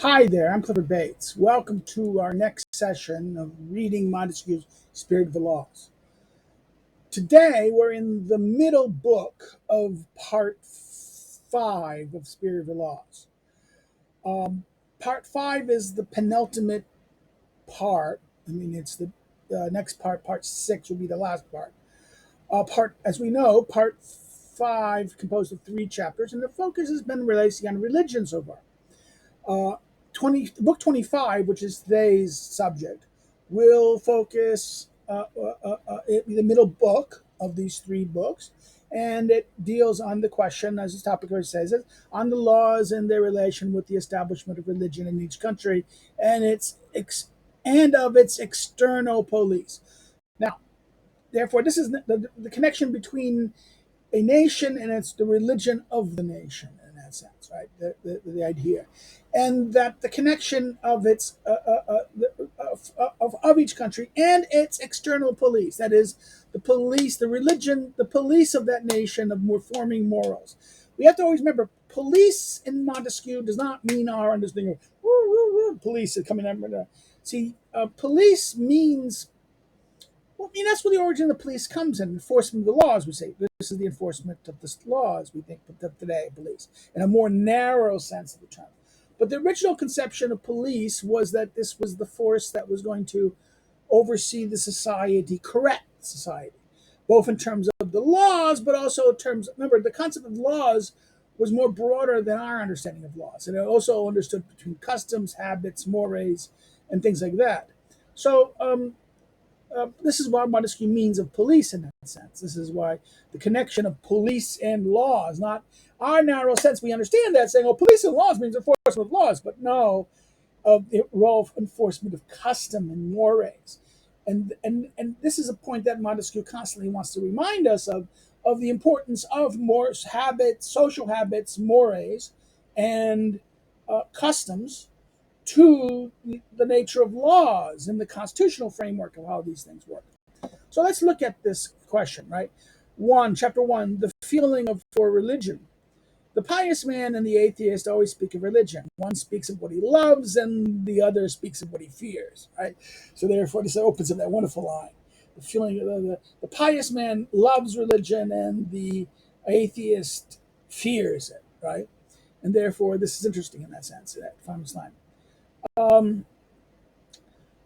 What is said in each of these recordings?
Hi there, I'm Clifford Bates. Welcome to our next session of reading Montesquieu's Spirit of the Laws. Today, we're in the middle book of part 5 of Spirit of the Laws. Part 5 is the penultimate part. It's the next part, part 6 will be the last part. As we know, part 5 composed of 3 chapters, and the focus has been releasing on religion so far. Uh, Book 25, which is today's subject, will focus the middle book of these 3 books, and it deals on the question, as the topic says it, on the laws and their relation with the establishment of religion in each country and of its external police. Now, therefore, this is the connection between a nation and it's the religion of the nation in that sense, right? The idea, and that the connection of its of each country and its external police, that is, the police, the religion, the police of that nation of more forming morals. We have to always remember, police in Montesquieu does not mean our understanding of police is coming out. See, police means, well, that's where the origin of the police comes in. Enforcement of the laws, we say. This is the enforcement of the laws, we think, of today, police, in a more narrow sense of the term. But the original conception of police was that this was the force that was going to oversee the society, correct society, both in terms of the laws, but also in terms, remember, the concept of laws was more broader than our understanding of laws. And it also understood between customs, habits, mores, and things like that. So, this is what Montesquieu means of police in that sense. This is why the connection of police and laws, not our narrow sense. We understand that saying, "Oh, police and laws means enforcement of laws," but no, of the role of enforcement of custom and mores. And this is a point that Montesquieu constantly wants to remind us of the importance of habits, social habits, mores, and customs to the nature of laws and the constitutional framework of how these things work. So let's look at this question, right? Chapter 1, the feeling of for religion. The pious man and the atheist always speak of religion. One speaks of what he loves and the other speaks of what he fears, right? So therefore, this opens up that wonderful line. The feeling of the pious man loves religion and the atheist fears it, right? And therefore, this is interesting in that sense, that famous line. Um,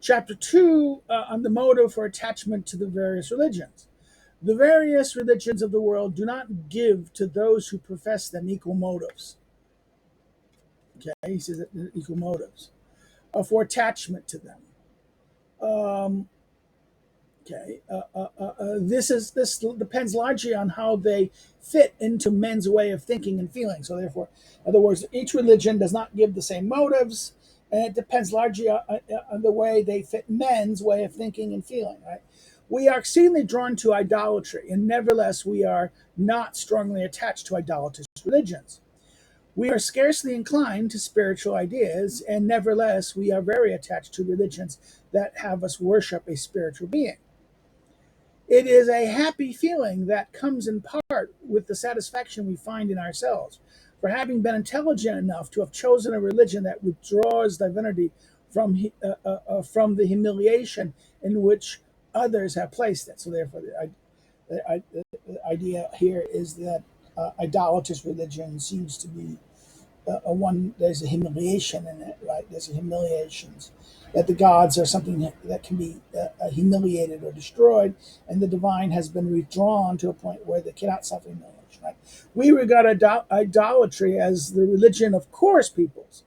Chapter 2 on the motive for attachment to the various religions. The various religions of the world do not give to those who profess them equal motives. Okay, he says that equal motives for attachment to them. Um, this depends largely on how they fit into men's way of thinking and feeling. So therefore, in other words, each religion does not give the same motives, and it depends largely on the way they fit men's way of thinking and feeling. Right? We are exceedingly drawn to idolatry, and nevertheless, we are not strongly attached to idolatrous religions. We are scarcely inclined to spiritual ideas, and nevertheless, we are very attached to religions that have us worship a spiritual being. It is a happy feeling that comes in part with the satisfaction we find in ourselves for having been intelligent enough to have chosen a religion that withdraws divinity from the humiliation in which others have placed it. So, therefore, the idea here is that idolatrous religion seems to be one. There's a humiliation in it, right? There's a humiliations that the gods are something that can be humiliated or destroyed, and the divine has been withdrawn to a point where they cannot suffer humiliation. Right? We regard idolatry as the religion of coarse peoples,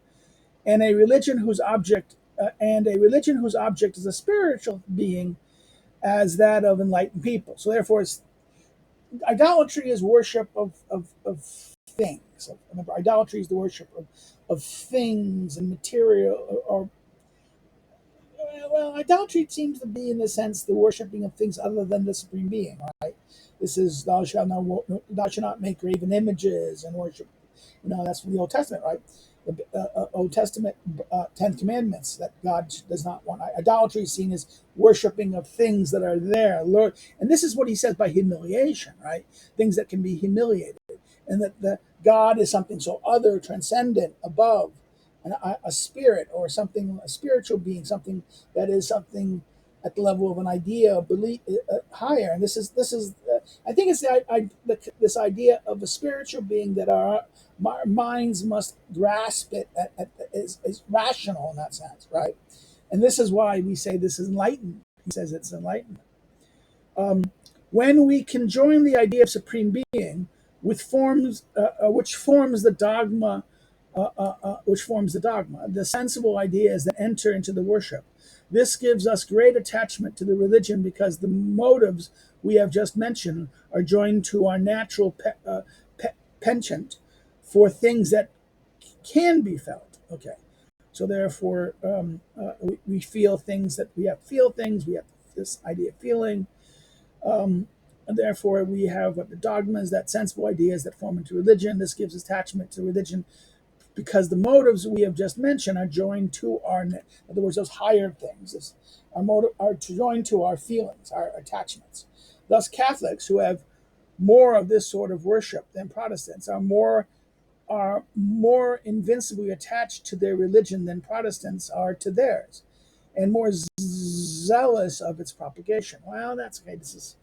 and a religion whose object is a spiritual being as that of enlightened people. So therefore, idolatry is worship of things. So remember, idolatry is the worship of things and material, or well, idolatry seems to be in the sense the worshiping of things other than the supreme being. Right? This is thou shalt not make graven images and worship. That's from the Old Testament, right? The Old Testament 10 Commandments that God does not want. Idolatry is seen as worshiping of things that are there. Lord, and this is what he says by humiliation, right? Things that can be humiliated, and that the God is something so other, transcendent, above, a spirit or something, a spiritual being, something that is something at the level of an idea, belief, higher. And this is I think it's this idea of a spiritual being that our minds must grasp it is rational in that sense, right? And this is why we say this is enlightened. He says it's enlightenment. Um, when we conjoin the idea of supreme being with forms, which forms the dogma, the sensible ideas that enter into the worship. This gives us great attachment to the religion because the motives we have just mentioned are joined to our natural penchant for things that can be felt. Okay, so therefore, we feel things that we have to feel things. We have this idea of feeling. And therefore, we have what the dogmas, that sensible ideas that form into religion. This gives attachment to religion because the motives we have just mentioned are joined to in other words, those higher things, are joined to our feelings, our attachments. Thus, Catholics who have more of this sort of worship than Protestants are more invincibly attached to their religion than Protestants are to theirs, and more zealous of its propagation. Well, that's okay. This is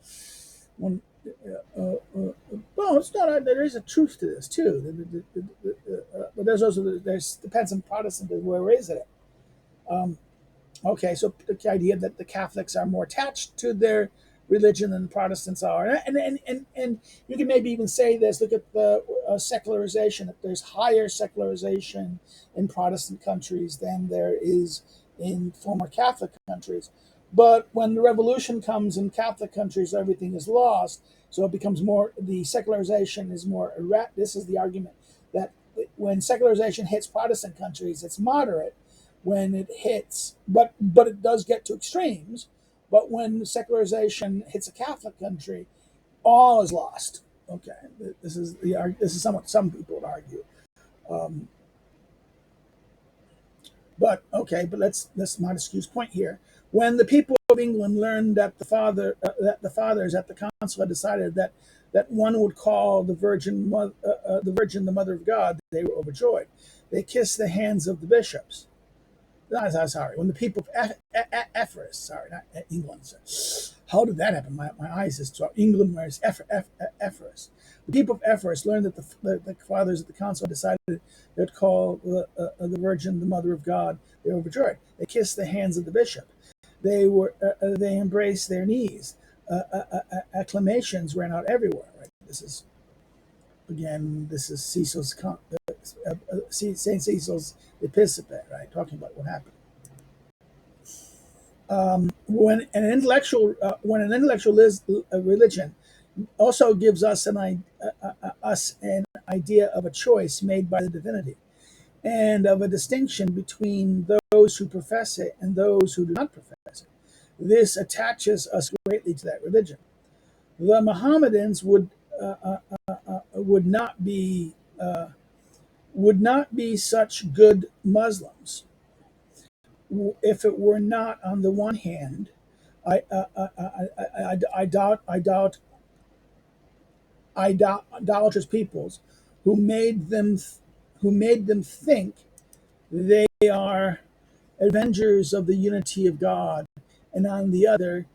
one. Well, it's not. There is a truth to this too. But there's depends on Protestantism where is it? Um, okay, so the idea that the Catholics are more attached to their religion than the Protestants are, and you can maybe even say this. Look at the secularization. That there's higher secularization in Protestant countries than there is in former Catholic countries. But when the revolution comes in Catholic countries, everything is lost. So it becomes more, the secularization is more erratic. This is the argument that when secularization hits Protestant countries, it's moderate when it hits, but it does get to extremes. But when secularization hits a Catholic country, all is lost. Okay, this is somewhat some people would argue. Um, but let's Montesquieu's point here. When the people of England learned that the fathers at the council had decided that one would call the Virgin the Mother of God, they were overjoyed. They kissed the hands of the bishops. No, sorry. When the people of Epirus, sorry, not England. Sorry. How did that happen? My eyes is England, whereas Epirus. The people of Epirus learned that the fathers of the council decided they'd call the Virgin the Mother of God. They were overjoyed. They kissed the hands of the bishop. They embraced their knees. Acclamations ran out everywhere. Right? This is Saint Cecil's Episcopate, right? Talking about what happened. When an intellectual religion also gives us an idea of a choice made by the divinity and of a distinction between those who profess it and those who do not profess it. This attaches us greatly to that religion. The Mohammedans would not be such good Muslims if it were not, on the one hand, I doubt idolatrous peoples who made them think they are avengers of the unity of God, and on the other,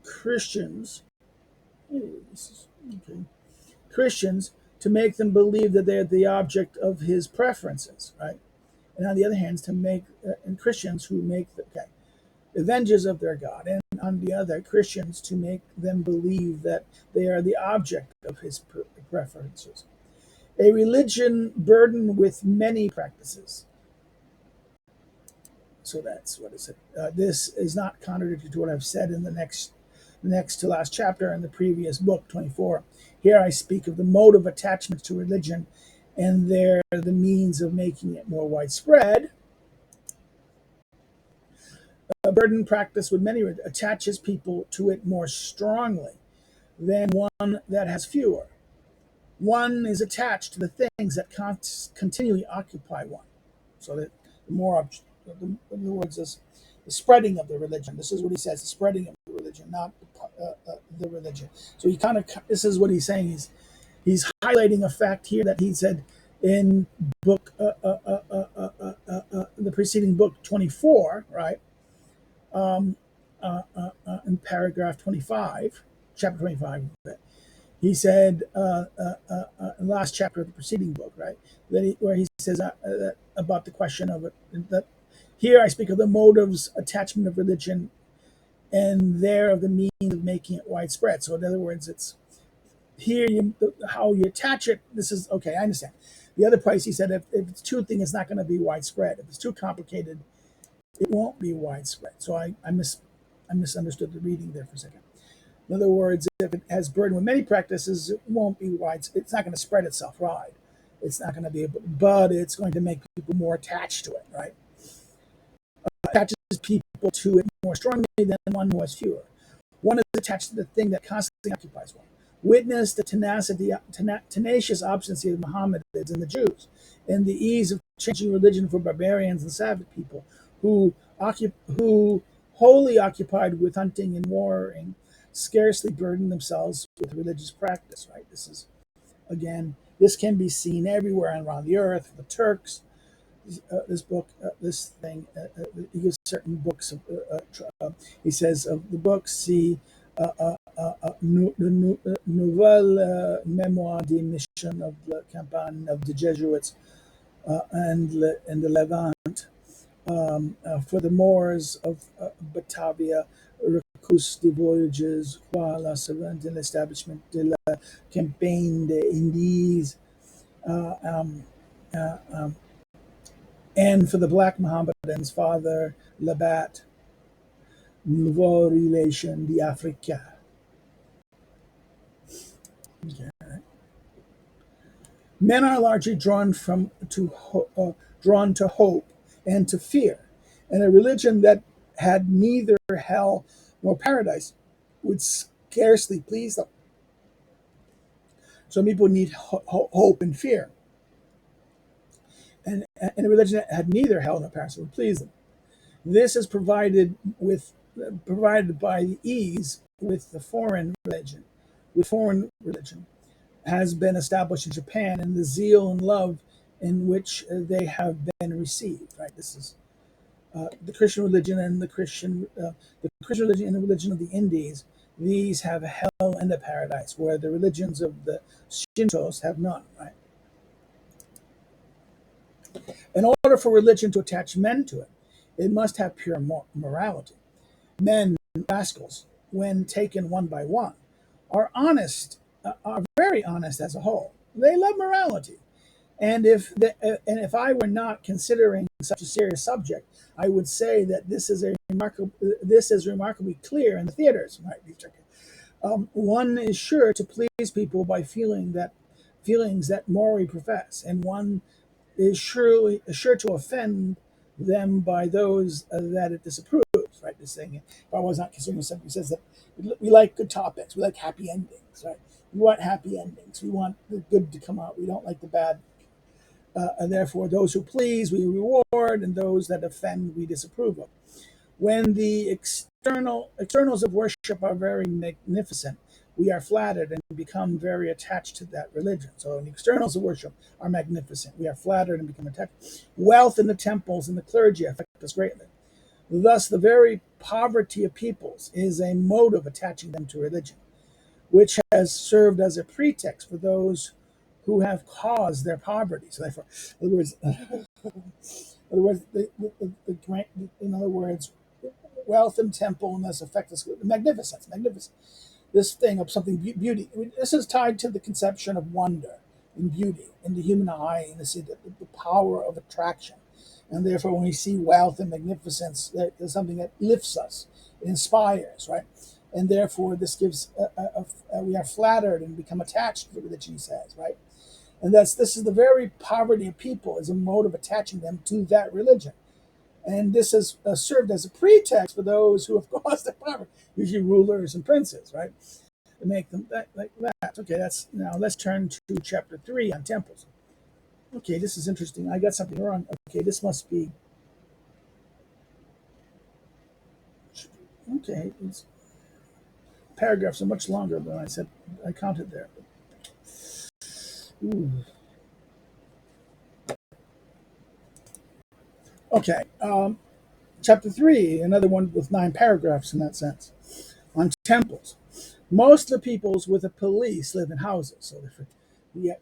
Christians, okay, Christians to make them believe that they're the object of His preferences, right? And on the other hand, to make and Christians who make avengers of their God, and on the other, Christians to make them believe that they are the object of His preferences. A religion burdened with many practices. So that's what is it. This is not contradictory to what I've said in the next to last chapter in the previous book, 24. Here I speak of the mode of attachment to religion, and they're the means of making it more widespread. A burden practice with many attaches people to it more strongly than one that has fewer. One is attached to the things that continually occupy one. So that the more, in other words, is the spreading of the religion. This is what he says: the spreading of the religion, not the religion. So he this is what he's saying. He's highlighting a fact here that he said in book the preceding book 24, right? In paragraph 25, chapter 25, he said, last chapter of the preceding book, right? Where he says about the question of it, that here I speak of the motives, attachment of religion, and there of the means of making it widespread. So in other words, it's here how you attach it. This is okay. I understand. The other place he said, if it's too thing, it's not going to be widespread. If it's too complicated, it won't be widespread. So I misunderstood the reading there for a second. In other words, if it has burden with many practices, it won't be widespread. It's not going to spread itself wide. It's not going to be able, but it's going to make people more attached to it, right? Attaches people to it more strongly than one who has fewer. One is attached to the thing that constantly occupies one. Witness the tenacious obstinacy of the Mohammedans and the Jews, and the ease of changing religion for barbarians and savage people who wholly occupied with hunting and warring, scarcely burden themselves with religious practice. Right? This is, again, this can be seen everywhere around the earth. The Turks, this book, this thing, he gives certain books. He says of the books, see Nouvelle Memoire de Mission of the Campagne of the Jesuits and the Levant. For the Moors of Batavia, Recus de Voyages, qua la servante and establishment de la Campagne des Indies, and for the Black Mohammedans, Father Labat, Nouveau Relation d'Africa. Okay. Men are largely drawn to hope and to fear, and a religion that had neither hell nor paradise would scarcely please them. So people need hope and fear, and a religion that had neither hell nor paradise would please them. This is provided by the ease with the foreign religion. Has been established in Japan, and the zeal and love in which they have been received. Right. This is the Christian religion and the Christian religion and the religion of the Indies. These have a hell and a paradise, where the religions of the Shintos have none. Right. In order for religion to attach men to it, it must have pure morality. Men, rascals, when taken one by one, are honest, are very honest as a whole. They love morality, and if I were not considering such a serious subject, I would say that this is remarkably clear in the theaters. Right? One is sure to please people by feelings that morally profess, and one is sure to offend them by those that it disapproves. Right? This thing, if I was not considering something, says that we like good topics, we like happy endings. Right? We want happy endings. We want the good to come out. We don't like the bad. And therefore, those who please, we reward, and those that offend, we disapprove of. When the externals of worship are very magnificent, we are flattered and become very attached to that religion. So when the externals of worship are magnificent, we are flattered and become attached. Wealth in the temples and the clergy affect us greatly. Thus, the very poverty of peoples is a motive attaching them to religion, which has served as a pretext for those who have caused their poverty. So, therefore, in other words, wealth and temple and thus affect us. Magnificence. This thing of something beauty. This is tied to the conception of wonder and beauty in the human eye, and the power of attraction. And therefore, when we see wealth and magnificence, there's something that lifts us, it inspires, right? And therefore, this gives we are flattered and become attached to religion, he says, right? And this is the very poverty of people is a mode of attaching them to that religion. And this has served as a pretext for those who have caused their poverty, usually rulers and princes, right? To make them like that. Okay, now let's turn to chapter 3 on temples. Okay, this is interesting. I got something wrong. Okay, this must be. Okay, paragraphs are much longer than I counted there. Ooh. Okay. Chapter 3, another one with 9 paragraphs in that sense, on temples. Most of the peoples with a police live in houses. So yeah,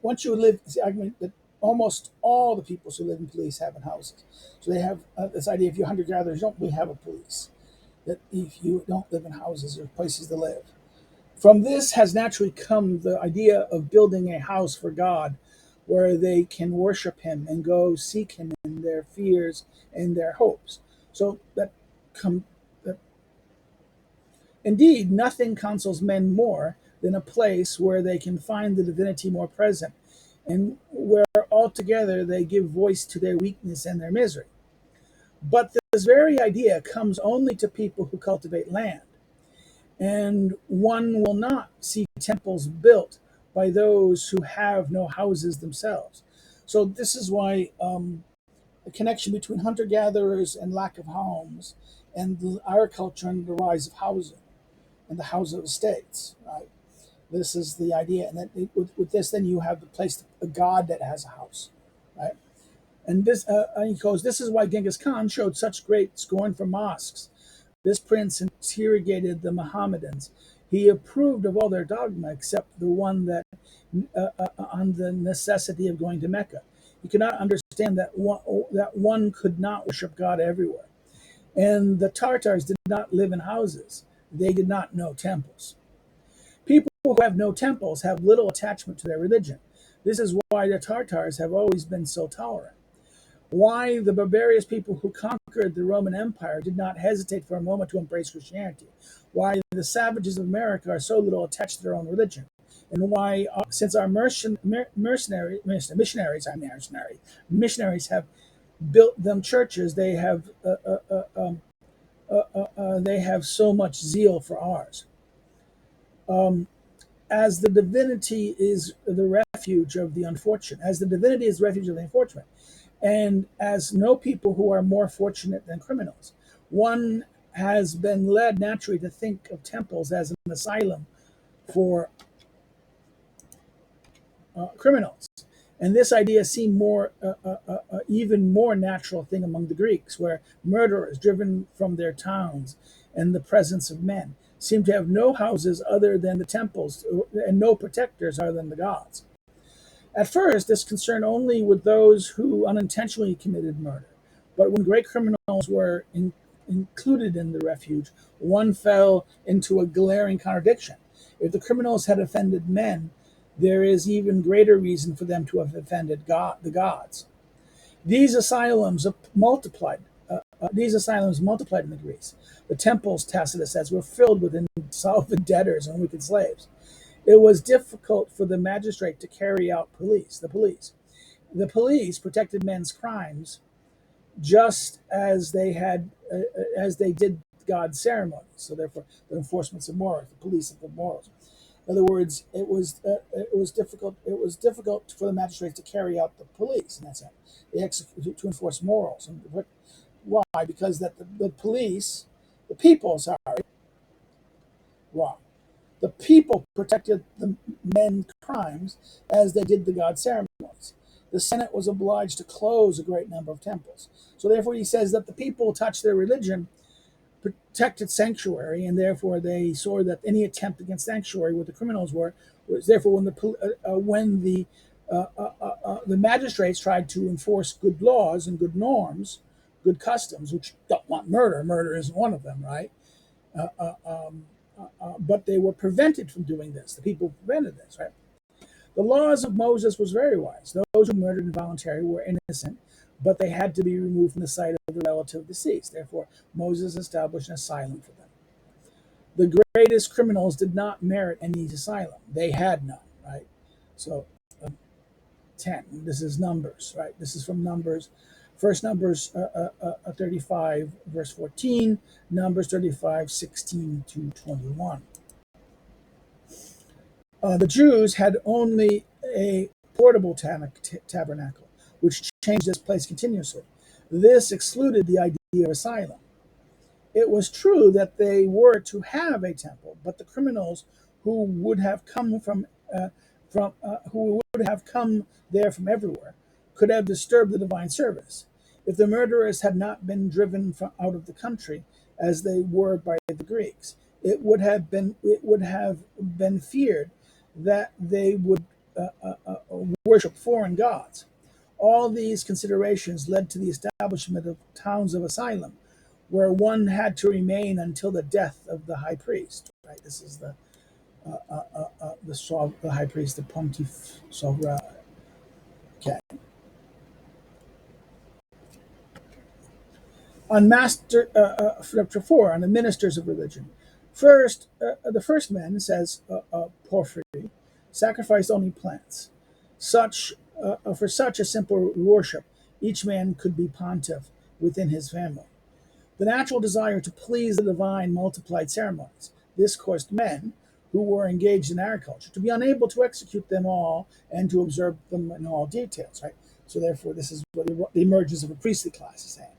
once you live, see, I mean, that almost all the peoples who live in police have in houses. So they have this idea: if you're hunter gatherers, you don't really have a police. That if you don't live in houses, there's places to live. From this has naturally come the idea of building a house for God where they can worship him and go seek him in their fears and their hopes. So that come that indeed nothing consoles men more than a place where they can find the divinity more present and where altogether they give voice to their weakness and their misery. But this very idea comes only to people who cultivate land. And one will not see temples built by those who have no houses themselves. So this is why the connection between hunter gatherers and lack of homes, and the agriculture and the rise of housing and the house of estates. Right. This is the idea, and that with this, then you have the place, a god that has a house, right? And this, he goes, this is why Genghis Khan showed such great scorn for mosques. This prince interrogated the Mohammedans. He approved of all their dogma except the one that on the necessity of going to Mecca. He could not understand that one could not worship God everywhere. And the Tartars did not live in houses. They did not know temples. People who have no temples have little attachment to their religion. This is why the Tartars have always been so tolerant. Why the barbarous people who conquered the Roman Empire did not hesitate for a moment to embrace Christianity. Why the savages of America are so little attached to their own religion. And why, since our missionaries have built them churches, they have so much zeal for ours. As the divinity is the refuge of the unfortunate, as the divinity is the refuge of the unfortunate, and as no people who are more fortunate than criminals, one has been led naturally to think of temples as an asylum for criminals. And this idea seemed even more natural thing among the Greeks, where murderers, driven from their towns and the presence of men, seem to have no houses other than the temples and no protectors other than the gods. At first, this concerned only with those who unintentionally committed murder. But when great criminals were included in the refuge, one fell into a glaring contradiction. If the criminals had offended men, there is even greater reason for them to have offended the gods. These asylums multiplied. These asylums multiplied in the Greece. The temples, Tacitus says, were filled with insolvent debtors and wicked slaves. It was difficult for the magistrate to carry out the police. The police protected men's crimes just as they did God's ceremonies. So therefore, the enforcements of morals, the police of the morals. In other words, it was difficult. It was difficult for the magistrates to carry out the police in that sense. They execute to enforce morals. And why? Because that the police, the people, sorry, wrong. The people protected the men's crimes as they did the god ceremonies. The Senate was obliged to close a great number of temples. So therefore, he says that the people touched their religion, protected sanctuary, and therefore they saw that any attempt against sanctuary, what the criminals were, was therefore when the magistrates tried to enforce good laws and good norms, good customs, which don't want murder. Murder isn't one of them, right? Uh, uh, um, but they were prevented from doing this. The people prevented this, right? The laws of Moses was very wise. Those who murdered involuntarily were innocent, but they had to be removed from the sight of the relative deceased. Therefore, Moses established an asylum for them. The greatest criminals did not merit any asylum. They had none, right? So, 10. This is Numbers, right? This is from Numbers. First Numbers 35, verse 14. Numbers 35, 16 to 21. The Jews had only a portable tabernacle, which changed its place continuously. This excluded the idea of asylum. It was true that they were to have a temple, but the criminals who would have come who would have come there from everywhere could have disturbed the divine service. if the murderers had not been driven out of the country as they were by the Greeks, it would have been feared that they would worship foreign gods. All these considerations led to the establishment of towns of asylum, where one had to remain until the death of the high priest. Right. This is the high priest, the Pontiff Sovereign. Okay. On chapter 4, on the ministers of religion. First, the first man, says Porphyry, sacrificed only plants. For such a simple worship, each man could be pontiff within his family. The natural desire to please the divine multiplied ceremonies. This caused men who were engaged in agriculture to be unable to execute them all and to observe them in all details. Right. So therefore, this is what the emergence of a priestly class is saying,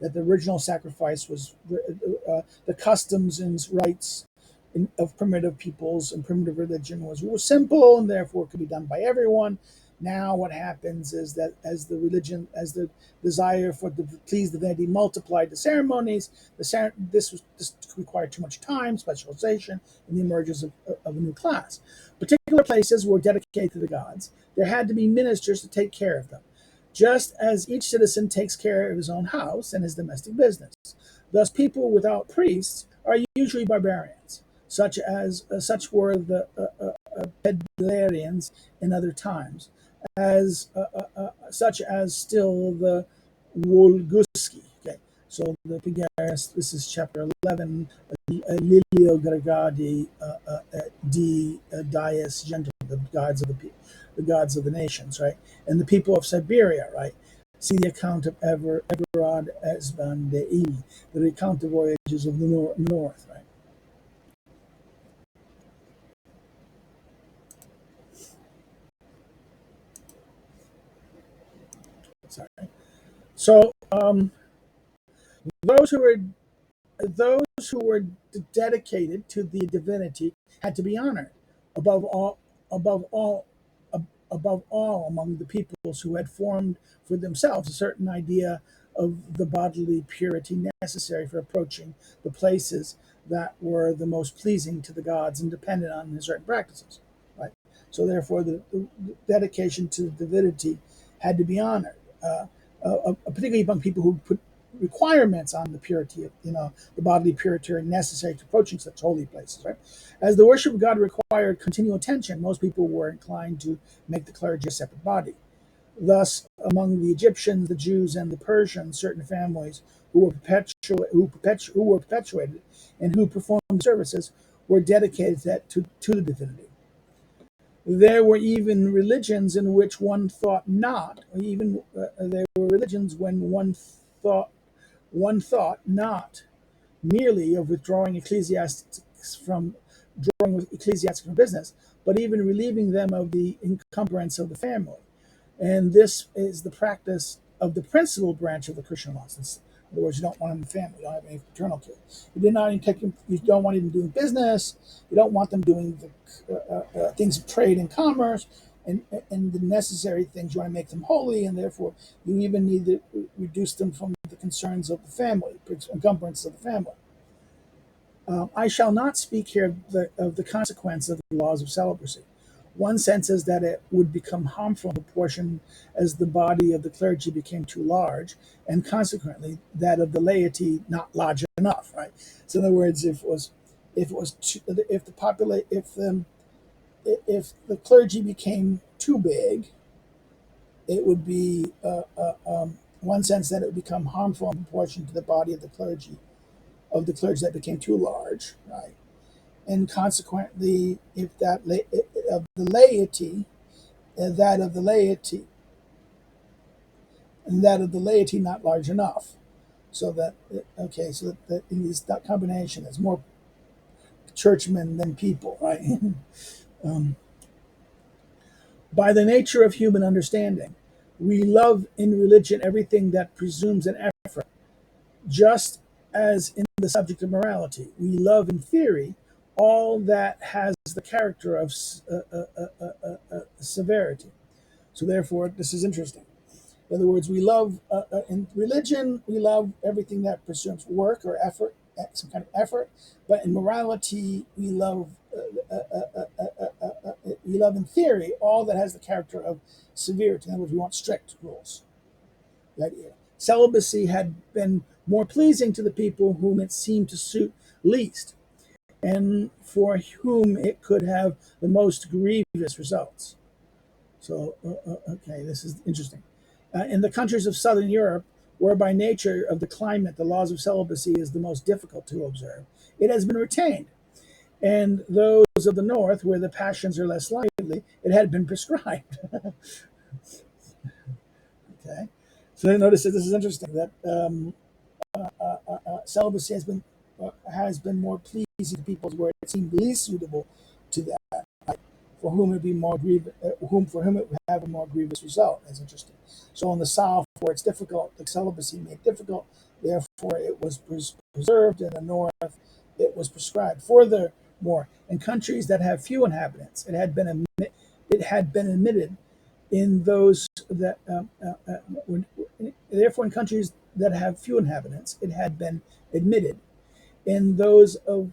that the original sacrifice was the customs and rites of primitive peoples and primitive religion was simple and therefore could be done by everyone. Now what happens is that as the desire for the please divinity multiplied the ceremonies, this required too much time, specialization, and the emergence of a new class. Particular places were dedicated to the gods. There had to be ministers to take care of them, just as each citizen takes care of his own house and his domestic business. Thus, people without priests are usually barbarians, such were the Pedlarians in other times, such as still the Wolguski. Okay, so the Pigaris. This is chapter 11. Lilio Gregadi di Dias Gentum, the gods of the gods of the nations, right? And the people of Siberia, right? See the account of Everard Esban de Ili, the recount of voyages of the north, right? Sorry. So those who were those who were dedicated to the divinity had to be honored above all above all above all among the peoples who had formed for themselves a certain idea of the bodily purity necessary for approaching the places that were the most pleasing to the gods and dependent on certain practices. Right. So therefore, the dedication to the divinity had to be honored, particularly among people who put requirements on the purity of the bodily purity necessary to approaching such holy places. Right. As the worship of God required continual attention, most people were inclined to make the clergy a separate body. Thus, among the Egyptians, the Jews, and the Persians, certain families who were perpetuated and who performed services were dedicated to the divinity. There were even religions in which one thought not, or even there were religions when one thought not merely of withdrawing ecclesiastics from business, but even relieving them of the encumbrance of the family. And this is the practice of the principal branch of the Christian laws. In other words, you don't want them in the family. You don't have any paternal kids. You do not even take them. You don't want them doing business. You don't want them doing the things of trade and commerce and the necessary things. You want to make them holy, and therefore you even need to reduce them from the concerns of the family, encumbrance of the family. I shall not speak here of the consequence of the laws of celibacy. One sense is that it would become harmful in proportion as the body of the clergy became too large, and consequently that of the laity not large enough. Right. So, in other words, if the clergy became too big, it would be one sense that it would become harmful in proportion to the body of the clergy that became too large. Right. And consequently, if that of the laity, that of the laity, and that of the laity not large enough, so that that in this that combination, there's more churchmen than people, right? um, by the nature of human understanding, we love in religion everything that presumes an effort, just as in the subject of morality, we love in theory all that has the character of severity. So, therefore, this is interesting. In other words, we love in religion, we love everything that pursues work or effort, some kind of effort. But in morality, we love in theory all that has the character of severity. In other words, we want strict rules. That celibacy had been more pleasing to the people whom it seemed to suit least, and for whom it could have the most grievous results. So, okay, this is interesting. In the countries of Southern Europe, where by nature of the climate the laws of celibacy is the most difficult to observe, it has been retained. And those of the North, where the passions are less lively, it had been prescribed. Okay, so notice that this is interesting that celibacy has been more pleasing to people where it seemed least suitable to them, for whom it be more grievous, for whom it would have a more grievous result. That's interesting. So in the South, where it's difficult, the celibacy made difficult, therefore it was preserved. In the North, it was prescribed. Furthermore, in countries that have few inhabitants, it had been admitted in those that therefore in countries that have few inhabitants, it had been admitted. In those of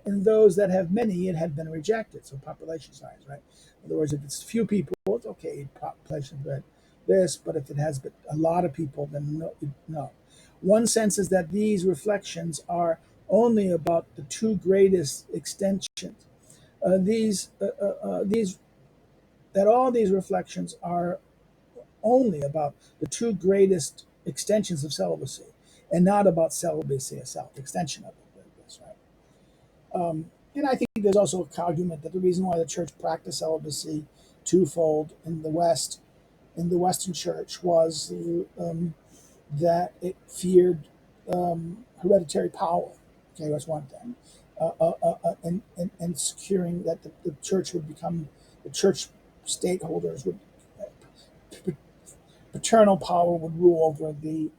in those that have many, it had been rejected. So population size, right? In other words, if it's few people, it's okay. Population, but this. But if it has a lot of people, then no, no. One sense is that these reflections are only about the two greatest extensions. These that all these reflections are only about the two greatest extensions of celibacy, and not about celibacy itself, extension of it. This, right? And I think there's also a argument that the reason why the church practiced celibacy twofold in the West, in the Western Church, was that it feared hereditary power. Okay, that's one thing, and securing that the church would become the church stakeholders would paternal power would rule over the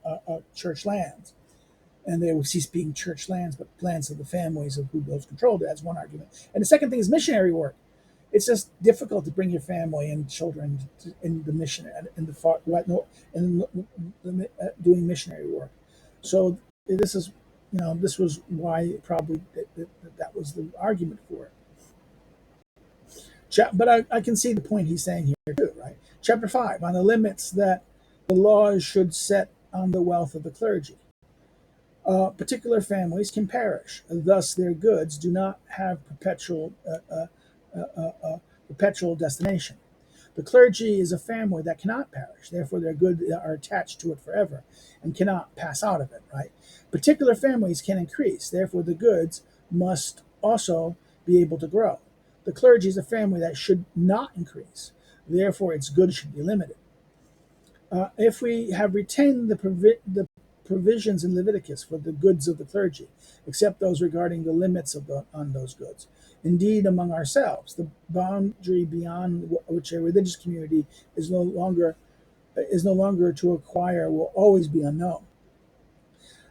church lands, and they would cease being church lands, but lands of the families of who those controlled it. That's one argument. And the second thing is missionary work. It's just difficult to bring your family and children in the mission in the far in doing missionary work. So this is, this was why probably that was the argument for it. But I can see the point he's saying here too, right? Chapter 5 on the limits that the laws should set on the wealth of the clergy. Particular families can perish, thus their goods do not have perpetual destination. The clergy is a family that cannot perish, therefore their goods are attached to it forever and cannot pass out of it, right? Particular families can increase, therefore the goods must also be able to grow. The clergy is a family that should not increase, therefore its goods should be limited. If we have retained the provisions in Leviticus for the goods of the clergy, except those regarding the limits on those goods. Indeed, among ourselves, the boundary beyond which a religious community is no longer to acquire will always be unknown.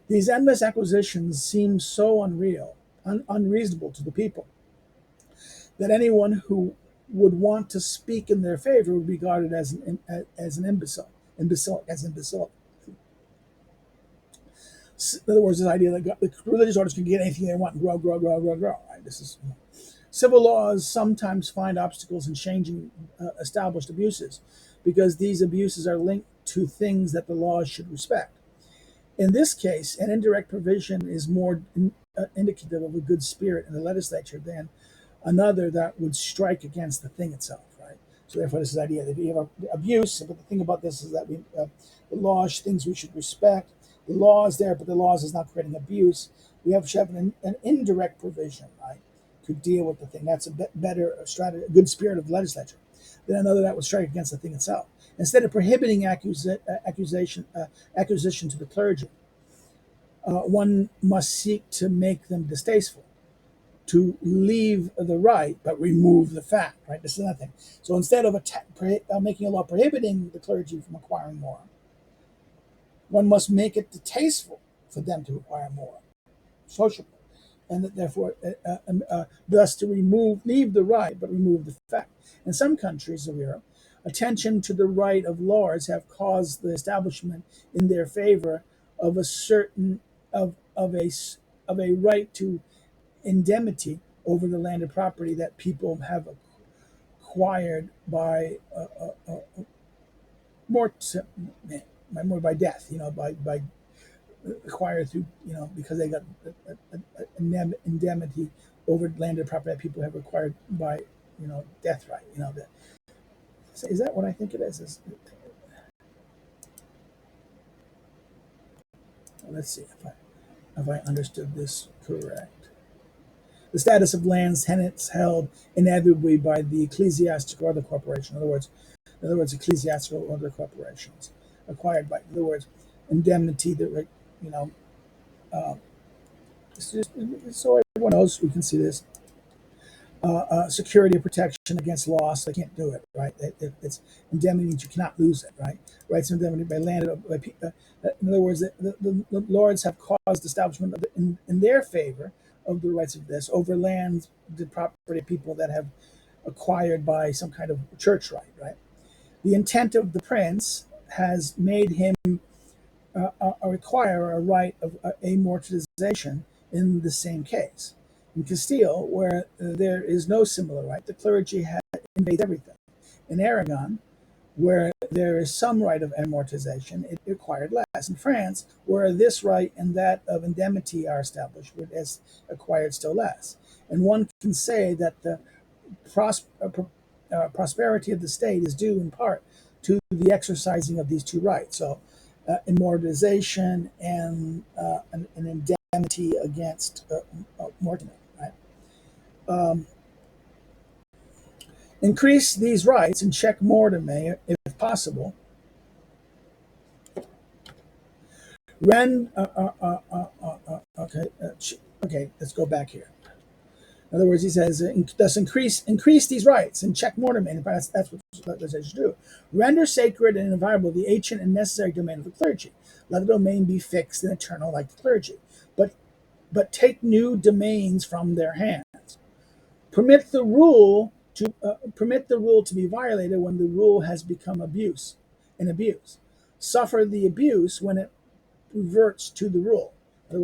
These endless acquisitions seem so unreasonable to the people, that anyone who would want to speak in their favor would be regarded as an imbecile. In other words, this idea that the religious orders can get anything they want and grow. Right? This is civil laws sometimes find obstacles in changing established abuses, because these abuses are linked to things that the laws should respect. In this case, an indirect provision is more indicative of a good spirit in the legislature than another that would strike against the thing itself. Right. So therefore, this is the idea that you have abuse. But the thing about this is that the laws, things we should respect. The law is there, but the laws is not creating abuse. We have to have an indirect provision, right, to deal with the thing. That's a better strategy, a good spirit of the legislature, than another that would strike against the thing itself. Instead of prohibiting acquisition to the clergy, one must seek to make them distasteful, to leave the right but remove the fact. Right, this is nothing. So instead of making a law prohibiting the clergy from acquiring more, one must make it distasteful for them to acquire more, sociable, and that therefore, thus to leave the right but remove the fact. In some countries of Europe, Attention to the right of lords have caused the establishment in their favor of a certain of a right to indemnity over the landed property that people have acquired by more more by death, by acquired through because they got indemnity over landed property that people have acquired by death right. Is that what I think it is? Let's see if I understood this correct. The status of lands tenants held inevitably by the ecclesiastical or other corporation. In other words, ecclesiastical or other corporations acquired by. In other words, indemnity that you know. Uh, so everyone knows, we can see this. Security or protection against loss. They can't do it, right? It's indemnity means you cannot lose it, right? Rights of indemnity by land. In other words, the lords have caused establishment in their favor of the rights of this over land, the property of people that have acquired by some kind of church right, right? The intent of the prince has made him require a right of amortization in the same case. In Castile, where there is no similar right, the clergy invades everything. In Aragon, where there is some right of amortization, it required less. In France, where this right and that of indemnity are established, it has acquired still less. And one can say that the prosperity of the state is due in part to the exercising of these two rights. So, immortalization and an indemnity against mortgage. Right? Um, increase these rights and check mortem, if possible. Okay, let's go back here. In other words, he says, thus increase these rights and check mortem. That's what they should do. Render sacred and inviolable the ancient and necessary domain of the clergy. Let the domain be fixed and eternal like the clergy. But take new domains from their hands. Permit the rule to be violated when the rule has become an abuse. Suffer the abuse when it reverts to the rule. In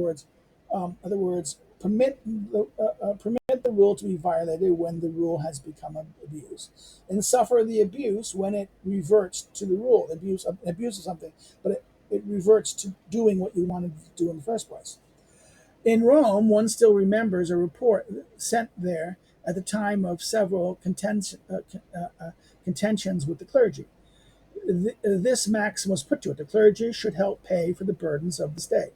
other words, permit the rule to be violated when the rule has become abused, and suffer the abuse when it reverts to the rule. Abuse of something, but it reverts to doing what you wanted to do in the first place. In Rome, one still remembers a report sent there at the time of several contentions with the clergy. This maxim was put to it: the clergy should help pay for the burdens of the state,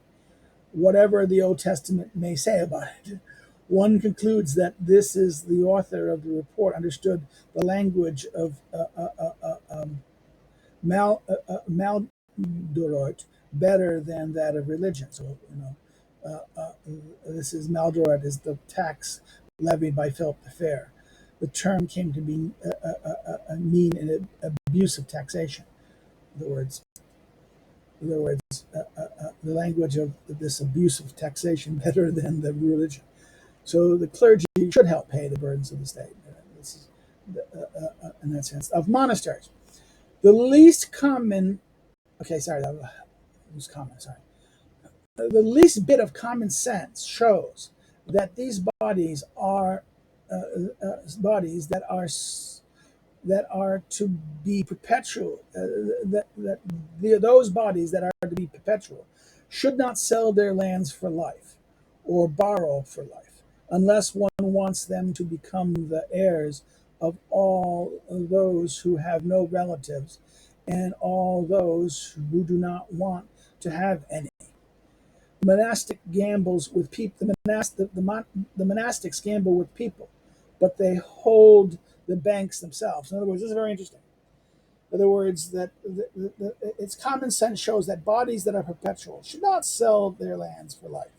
whatever the Old Testament may say about it. One concludes that this is the author of the report understood the language of Maldorot better than that of religion. So, this is Maldorot is the tax levied by Philip the Fair. The term came to mean an abuse of taxation. In other words, the language of this abuse of taxation better than the religion. So the clergy should help pay the burdens of the state. This is in that sense of monasteries. The least common. Okay, sorry, that was common. Sorry. The least bit of common sense shows that these bodies are bodies that are to be perpetual. Those bodies that are to be perpetual should not sell their lands for life or borrow for life, unless one wants them to become the heirs of all those who have no relatives and all those who do not want to have any. The monastic gambles with people. The monastics gamble with people, but they hold the banks themselves. In other words, this is very interesting. In other words, that its common sense shows that bodies that are perpetual should not sell their lands for life,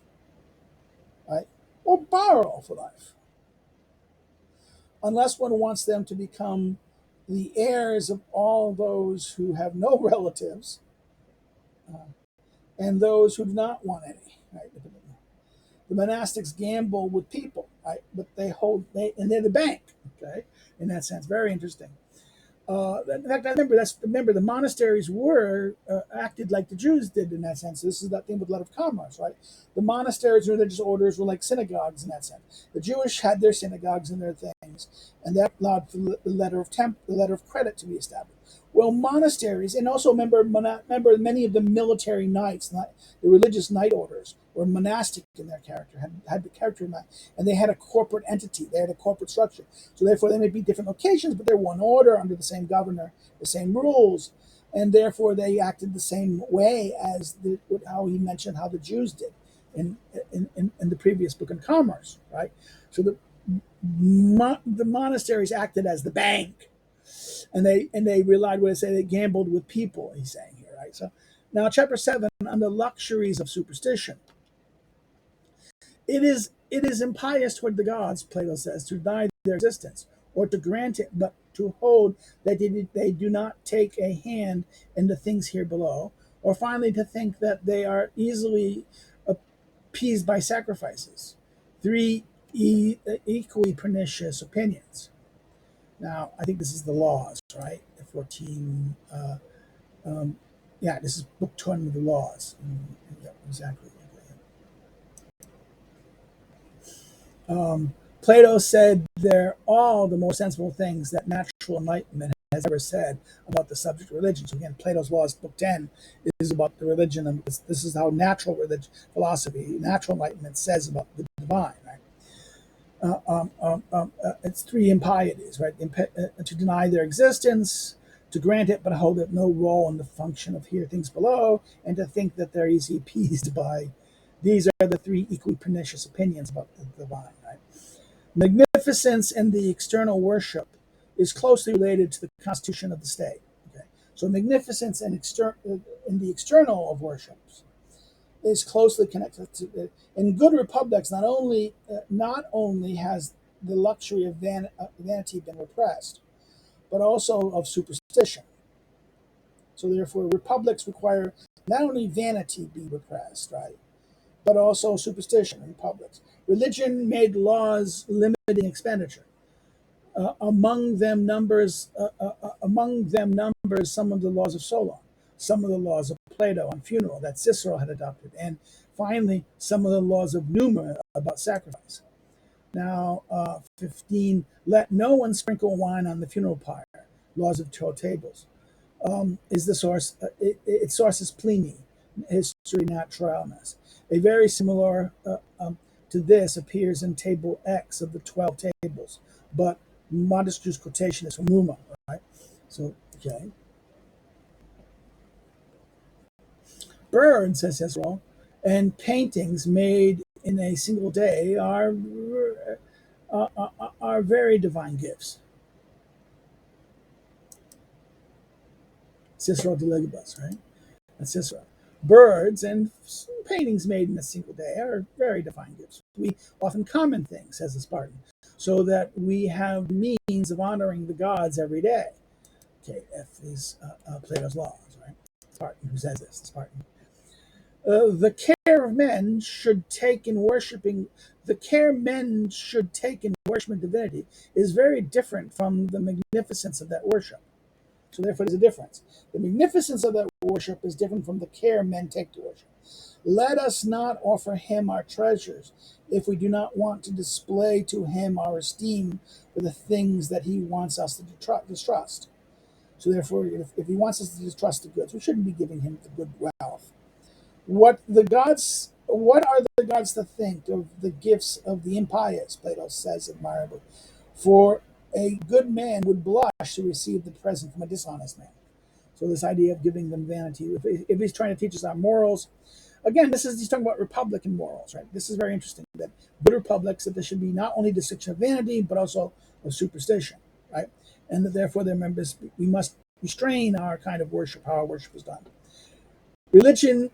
right, or borrow for life, unless one wants them to become the heirs of all those who have no relatives and those who do not want any. Right? The monastics gamble with people, right? But they're the bank. Okay, in that sense, very interesting. In fact, remember the monasteries were acted like the Jews did in that sense. This is that thing with a lot of commerce, right? The monasteries and religious orders were like synagogues in that sense. The Jewish had their synagogues and their things, and that allowed for the letter of credit to be established. Well, monasteries, and also remember many of the military knights, not the religious knight orders, were monastic in their character, had the character of that, and they had a corporate entity, they had a corporate structure. So therefore, they may be different locations, but they're one order under the same governor, the same rules, and therefore they acted the same way as how he mentioned how the Jews did in the previous book on commerce, right? So the monasteries acted as the bank, and they relied, what I say, they gambled with people. He's saying here, right? So now, chapter 7 on the luxuries of superstition. It is impious toward the gods, Plato says, to deny their existence or to grant it, but to hold that they do not take a hand in the things here below, or finally to think that they are easily appeased by sacrifices. Three equally pernicious opinions. Now, I think this is the laws, right? The 14. Yeah, this is book 20 of the laws. Yeah, exactly. Plato said they're all the most sensible things that natural enlightenment has ever said about the subject of religion. So again, Plato's Laws, book 10, is about the religion, and this is how natural religion, philosophy, natural enlightenment says about the divine. Right? It's three impieties, right? To deny their existence, to grant it but hold it no role in the function of here things below, and to think that they're easily appeased by. These are the three equally pernicious opinions about the divine. Right? Magnificence in the external worship is closely related to the constitution of the state. Okay, so magnificence in the external of worships is closely connected to. In good republics, not only has the luxury of vanity been repressed, but also of superstition. So therefore, republics require not only vanity be repressed, right, but also superstition in republics. Religion made laws limiting expenditure. Among them numbers some of the laws of Solon, some of the laws of Plato on funeral that Cicero had adopted, and finally some of the laws of Numa about sacrifice. Now, 15, let no one sprinkle wine on the funeral pyre, laws of 12 tables. Is the source, its source is Pliny, History Naturalis. A very similar to this appears in table X of the 12 tables, but Montesquieu's quotation is from Numa, right? So, okay. Birds, says Cicero, and paintings made in a single day are very divine gifts. Cicero de Legibus, right? That's Cicero. Birds and paintings made in a single day are very divine gifts. We often common things, says the Spartan, so that we have means of honoring the gods every day. Okay, F is Plato's Laws, right? Spartan, who says this? The Spartan. The care men should take in worshiping divinity is very different from the magnificence of that worship. So therefore, there's a difference. The magnificence of that worship is different from the care men take to worship. Let us not offer him our treasures if we do not want to display to him our esteem for the things that he wants us to distrust. So therefore, if he wants us to distrust the goods, we shouldn't be giving him the good wealth. What are the gods to think of the gifts of the impious? Plato says admirably. For a good man would blush to receive the present from a dishonest man. So this idea of giving them vanity, if he's trying to teach us our morals, again, he's talking about republican morals, right? This is very interesting. That good republics, that there should be not only distinction of vanity but also of superstition, right? And that therefore, their members, we must restrain our kind of worship, how our worship is done. Religion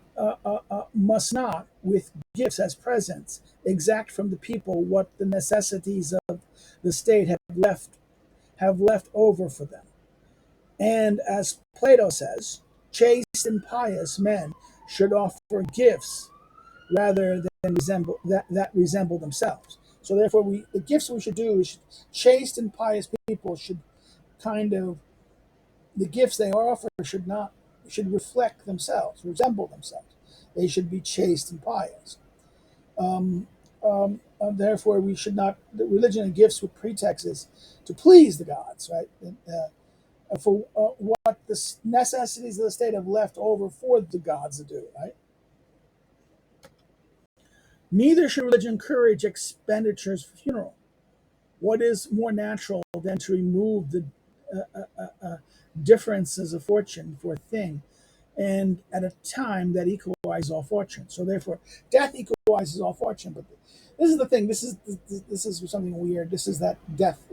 must not, with gifts as presents, exact from the people what the necessities of the state have left over for them. And as Plato says, chaste and pious men should offer gifts rather than resemble themselves. So therefore, the gifts we should do is chaste and pious people should kind of the gifts they offer should reflect themselves, resemble themselves. They should be chaste and pious. Therefore, we should not. The religion and gifts with pretexts to please the gods, right? For what the necessities of the state have left over for the gods to do, right? Neither should religion encourage expenditures for funeral. What is more natural than to remove the differences of fortune for a thing, and at a time that equalizes all fortune? So therefore, death equalizes all fortune. But this is the thing. This is something weird. This is that death.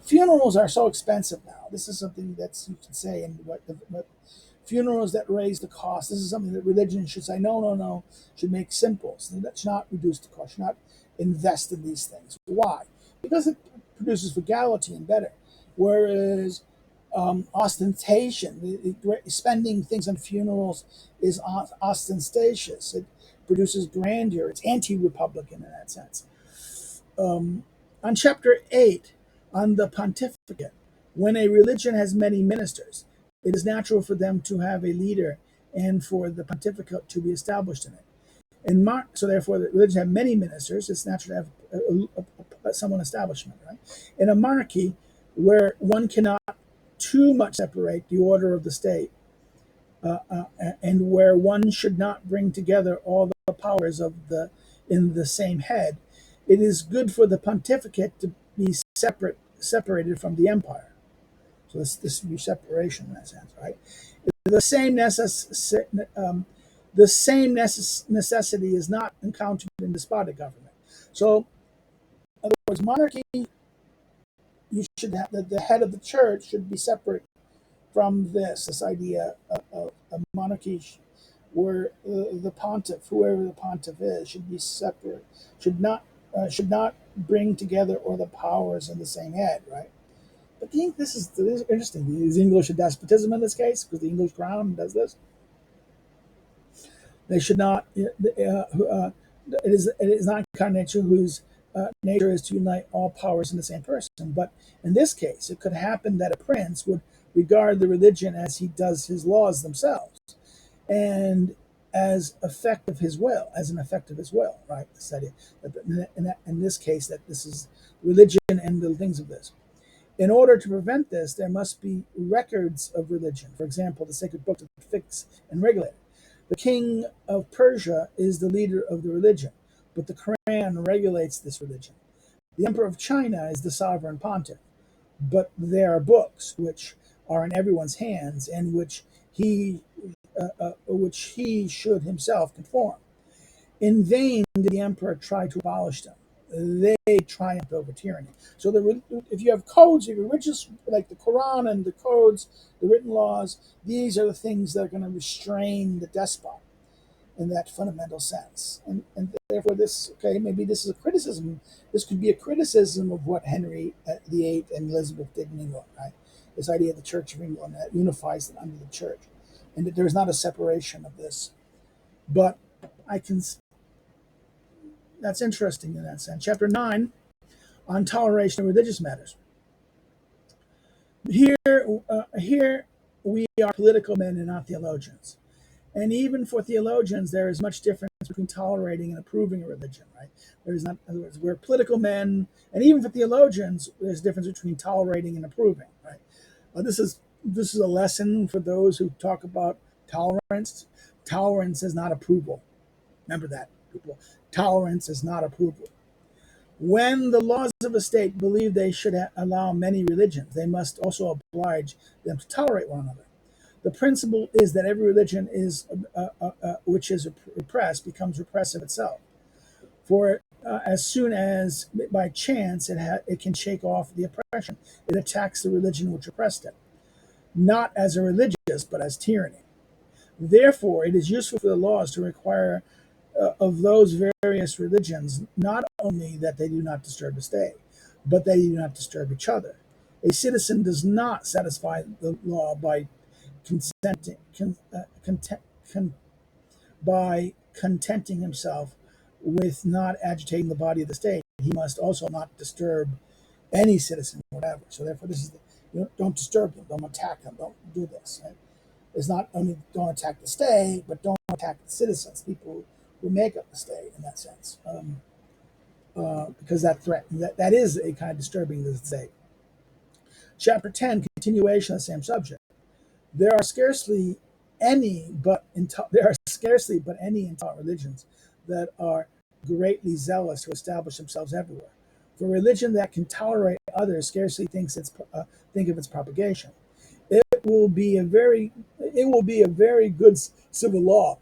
Funerals are so expensive now. This is something that's you can say, and what funerals that raise the cost. This is something that religion should say, no, no, no, should make simple. So that should not reduce the cost, should not invest in these things. Why? Because it produces frugality and better. Whereas ostentation, spending things on funerals is ostentatious. It produces grandeur. It's anti-republican in that sense. On chapter 8, on the pontificate, when a religion has many ministers, it is natural for them to have a leader and for the pontificate to be established in it. So therefore, the religion have many ministers. It's natural to have someone establishment, right? In a monarchy, where one cannot too much separate the order of the state, and where one should not bring together all the powers in the same head, it is good for the pontificate to be separated from the empire. So this would be separation in that sense, right? The same necessity is not encountered in despotic government. So, in other words, monarchy, you should have the head of the church should be separate from this idea of a monarchy, where the pontiff, whoever the pontiff is, should be separate, should not bring together all the powers in the same head, right? But I think this is interesting. Is English a despotism in this case? Because the English crown does this. They should not. It is not kind nature whose nature is to unite all powers in the same person. But in this case, it could happen that a prince would regard the religion as he does his laws themselves, and as an effect of his will, right? This idea, in this case, that this is religion and the things of this. In order to prevent this, there must be records of religion. For example, the sacred books that fix and regulate it. The king of Persia is the leader of the religion, but the Quran regulates this religion. The emperor of China is the sovereign pontiff, but there are books which are in everyone's hands and which he should himself conform. In vain did the emperor try to abolish them. They triumphed over tyranny. So if you have codes, if you're religious, like the Quran and the codes, the written laws, these are the things that are going to restrain the despot in that fundamental sense. And therefore, maybe this is a criticism. This could be a criticism of what Henry VIII and Elizabeth did in England, right? This idea of the Church of England that unifies them under the church, and that there's not a separation of this. But that's interesting in that sense. Chapter 9, on toleration of religious matters. Here we are political men and not theologians. And even for theologians, there is much difference between tolerating and approving a religion, right? There's not, in other words, we're political men, and even for theologians, there's a difference between tolerating and approving, right? This is a lesson for those who talk about tolerance. Tolerance is not approval. Remember that, people. Tolerance is not approval. When the laws of a state believe they should allow many religions, they must also oblige them to tolerate one another. The principle is that every religion which is repressed becomes repressive itself. For as soon as, by chance, it can shake off the oppression, it attacks the religion which oppressed it, not as a religious, but as tyranny. Therefore, it is useful for the laws to require of those various religions not only that they do not disturb the state, but they do not disturb each other. A citizen does not satisfy the law by contenting himself with not agitating the body of the state. He must also not disturb any citizen, whatever. So therefore, this is Don't disturb them. Don't attack them. Don't do this. Right? It's not only don't attack the state, but don't attack the citizens, people who make up the state in that sense, because that is a kind of disturbing the state. Chapter 10, continuation of the same subject. There are scarcely there are scarcely but any intolerant religions that are greatly zealous to establish themselves everywhere. For a religion that can tolerate others scarcely think of its propagation. It will be a very good civil law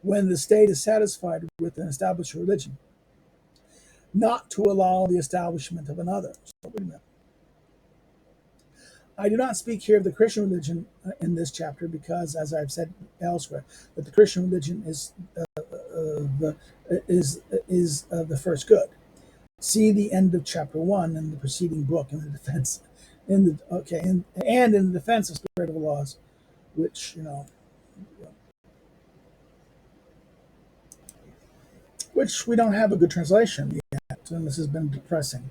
when the state is satisfied with an established religion, not to allow the establishment of another. So, wait a minute. I do not speak here of the Christian religion in this chapter because, as I've said elsewhere, that the Christian religion the first good. See the end of chapter 1 in the preceding book in the defense, and in the defense of spiritual laws, which which we don't have a good translation yet, and this has been depressing.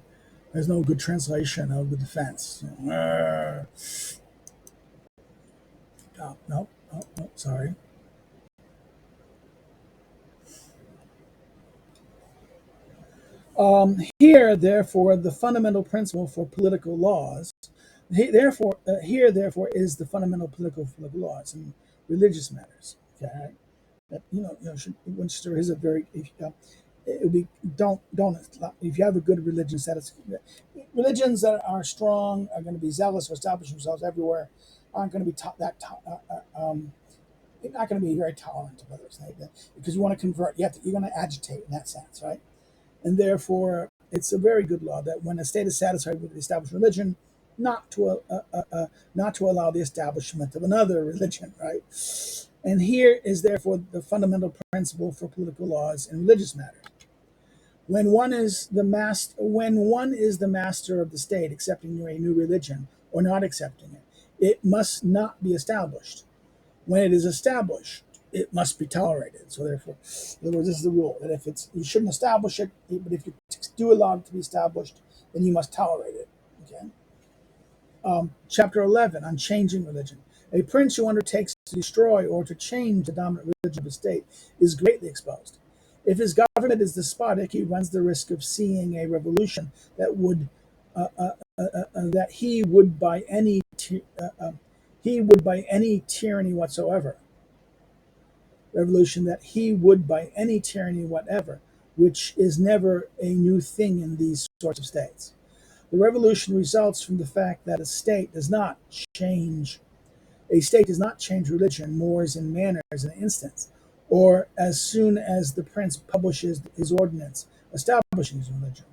There's no good translation of the defense. No, sorry. Here, therefore, the fundamental principle for political laws. Therefore, is the fundamental political laws and religious matters. Okay, that Winchester is a very. It would be don't if you have a good religion status. Religions that are strong are going to be zealous to establish themselves everywhere. Aren't going to be they're not going to be very tolerant of others, right? Because you want to convert. You're going to agitate in that sense, right? And therefore, it's a very good law that when a state is satisfied with the established religion, not to not to allow the establishment of another religion, right? And here is therefore the fundamental principle for political laws and religious matters. When one is the master of the state, accepting a new religion or not accepting it, it must not be established. When it is established, it must be tolerated. So therefore, in other words, this is the rule that if you shouldn't establish it, but if you do allow it to be established, then you must tolerate it. Okay. Chapter 11 on changing religion. A prince who undertakes to destroy or to change the dominant religion of the state is greatly exposed. If his government is despotic, he runs the risk of seeing a revolution that he would by any tyranny whatsoever. Revolution that he would by any tyranny whatever, which is never a new thing in these sorts of states. The revolution results from the fact that a state does not change religion, mores, and manners in an instant, or as soon as the prince publishes his ordinance establishing his religion.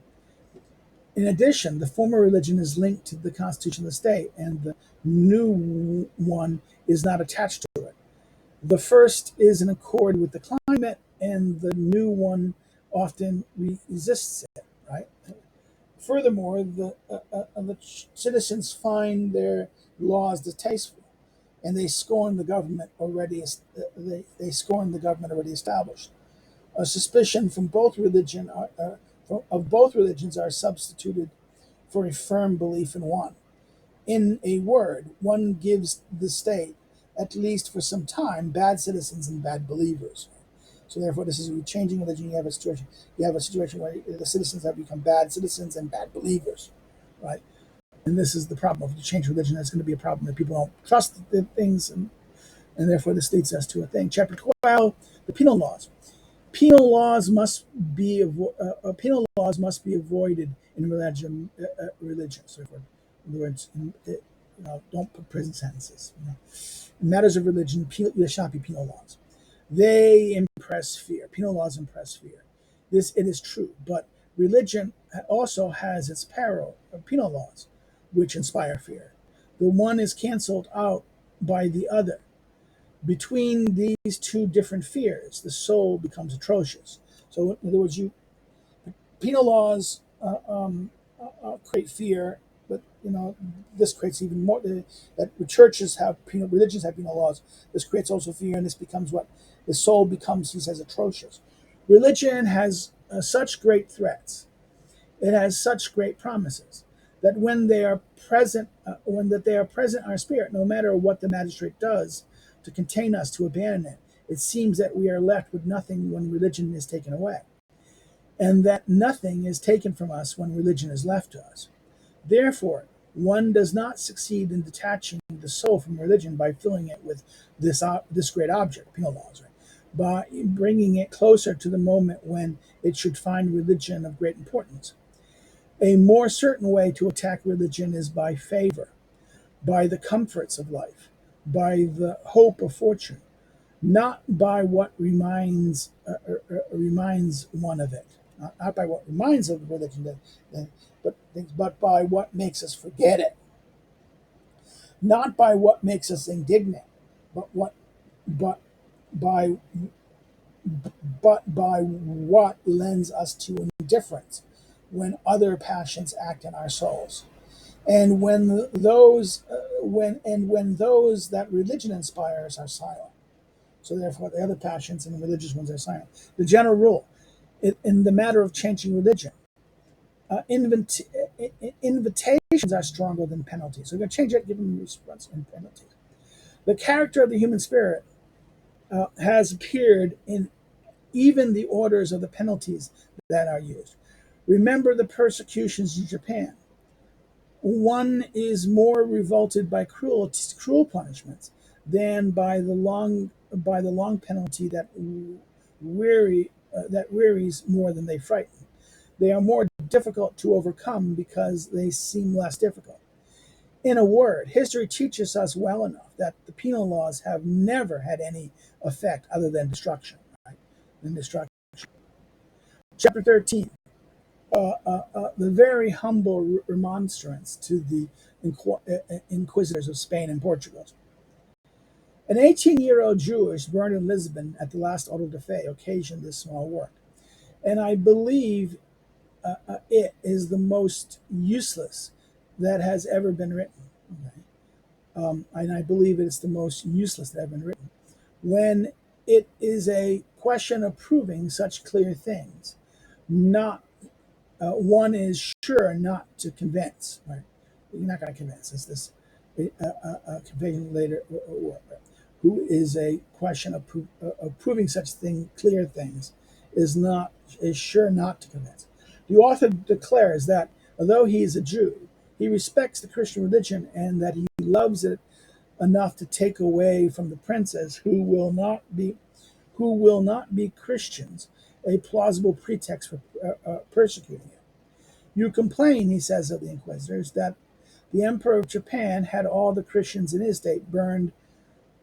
In addition, the former religion is linked to the constitution of the state, and the new one is not attached to it. The first is in accord with the climate, and the new one often resists it. Right. Furthermore, the citizens find their laws distasteful, and they scorn the government already. They scorn the government already established. A suspicion of both religions are substituted for a firm belief in one. In a word, one gives the state, at least for some time, bad citizens and bad believers. So therefore, this is changing religion. You have a situation where the citizens have become bad citizens and bad believers, right? And this is the problem. If you change religion, that's going to be a problem that people don't trust the things, and therefore this leads us to a thing. Chapter 12, the penal laws. Penal laws must be avoided in religion. So in other words, don't put prison sentences. In matters of religion, there shall not be penal laws. They impress fear. Penal laws impress fear. It is true, but religion also has its parallel penal laws, which inspire fear. The one is canceled out by the other. Between these two different fears, the soul becomes atrocious. So, in other words, penal laws create fear, but this creates even more. That religions have penal laws. This creates also fear, and this becomes what the soul becomes. He says atrocious. Religion has such great threats. It has such great promises that when they are present, they are present in our spirit, no matter what the magistrate does to contain us, to abandon it, it seems that we are left with nothing when religion is taken away, and that nothing is taken from us when religion is left to us. Therefore, one does not succeed in detaching the soul from religion by filling it with this great object, penal laws, right? By bringing it closer to the moment when it should find religion of great importance. A more certain way to attack religion is by favor, by the comforts of life, by the hope of fortune, not by what reminds one of it, not by what reminds of religion, but by what makes us forget it, not by what makes us indignant, but what, but by, by what lends us to indifference when other passions act in our souls, and when those that religion inspires are silent. So therefore, the other passions and the religious ones are silent. The general rule in the matter of changing religion, invitations are stronger than penalties. So we're going to change it, give them response and penalties. The character of the human spirit has appeared in even the orders of the penalties that are used. Remember the persecutions in Japan. One is more revolted by cruel punishments than by the long penalty that wearies more than they frighten. They are more difficult to overcome because they seem less difficult. In a word, history teaches us well enough that the penal laws have never had any effect other than destruction. Right? Than destruction. Chapter 13. The very humble remonstrance to the inquisitors of Spain and Portugal. An 18-year-old Jewish burned in Lisbon at the last auto de fe occasioned this small work, and I believe it is the most useless that has ever been written. Okay? And I believe it's the most useless that has been written. When it is a question of proving such clear things, not one is sure not to convince. Right? You're not going to convince. It's this conviction later, who is a question of proving such clear things, is sure not to convince. The author declares that although he is a Jew, he respects the Christian religion and that he loves it enough to take away from the princes who will not be Christians a plausible pretext for persecuting him. You complain, he says of the inquisitors, that the emperor of Japan had all the Christians in his state burned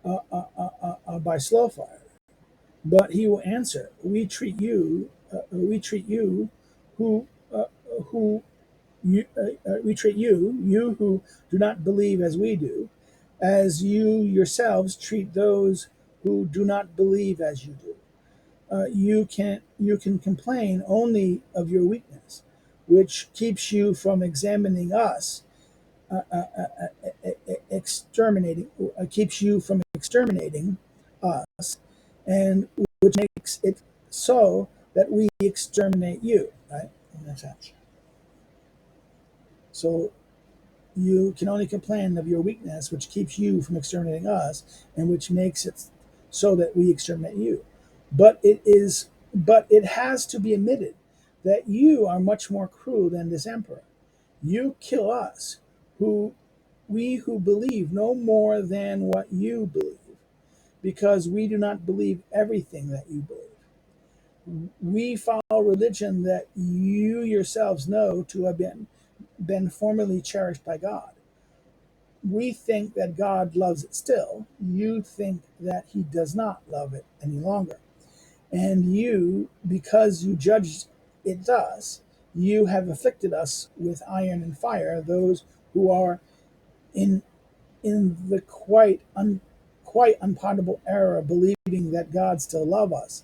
by slow fire, but he will answer, we treat you who we treat you who do not believe as we do, as you yourselves treat those who do not believe as you do. You can complain only of your weakness, which keeps you from examining us, keeps you from exterminating us, and which makes it so that we exterminate you. Right? In that sense. So you can only complain of your weakness, which keeps you from exterminating us, and which makes it so that we exterminate you. But it has to be admitted that you are much more cruel than this emperor. You kill us, who believe no more than what you believe, because we do not believe everything that you believe. We follow religion that you yourselves know to have been formerly cherished by God. We think that God loves it still. You think that he does not love it any longer. And you, because you judge it thus, you have afflicted us with iron and fire, those who are in the quite unpardonable error of believing that God still loves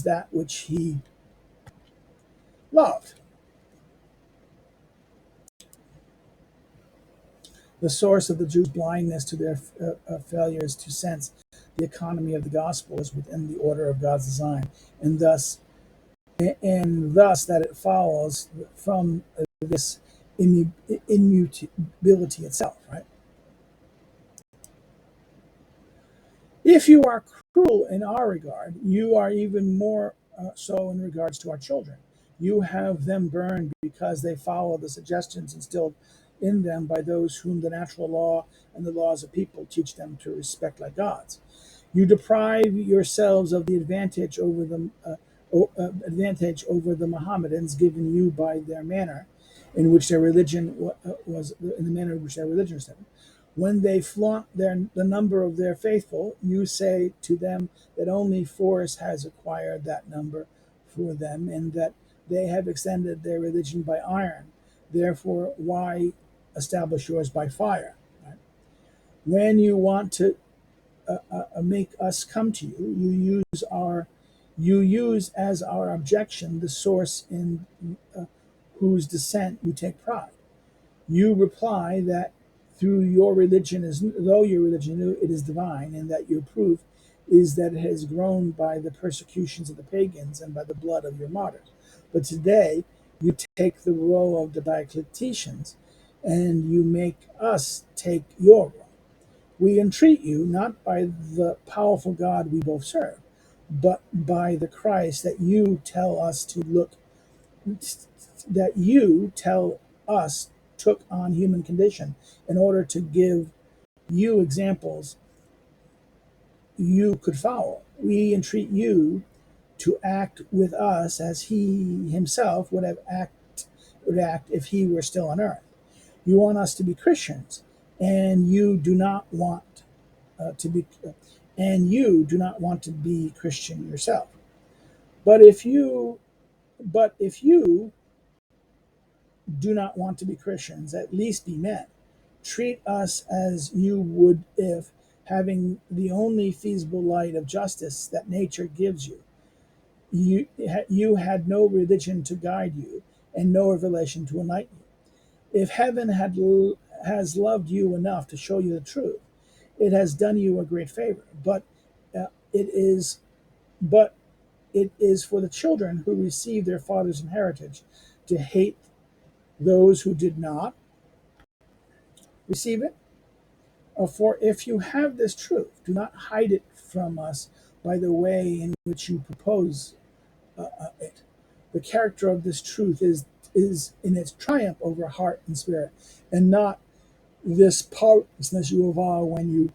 that which he loved. The source of the Jews' blindness to their failures to sense the economy of the gospel is within the order of God's design, and thus that it follows from this immutability itself, right? If you are cruel in our regard, you are even more so in regards to our children. You have them burned because they follow the suggestions instilled in them by those whom the natural law and the laws of people teach them to respect like gods. You deprive yourselves of the advantage over the Mohammedans given you by their manner in which their religion was in the manner in which their religion was set. When they flaunt the number of their faithful, you say to them that only force has acquired that number for them, and that they have extended their religion by iron. Therefore, why establish yours by fire? Right? When you want to make us come to you, you use as our objection the source in whose descent you take pride. You reply that through your religion is though your religion it is divine, and that your proof is that it has grown by the persecutions of the pagans and by the blood of your martyrs. But today you take the role of the Diocletians, and you make us take your role. We entreat you not by the powerful God we both serve, but by the Christ that you tell us took on human condition in order to give you examples you could follow. We entreat you to act with us as he himself would act if he were still on earth. You want us to be Christians, and you do not want to be Christian yourself. But if you do not want to be Christians, at least be men. Treat us as you would if, having the only feasible light of justice that nature gives you, you had no religion to guide you and no revelation to enlighten you. If heaven has loved you enough to show you the truth, it has done you a great favor. It is but it is for the children who receive their father's inheritance to hate those who did not receive it. For if you have this truth, do not hide it from us by the way in which you propose it. The character of this truth is in its triumph over heart and spirit, and not this powerlessness you avow when you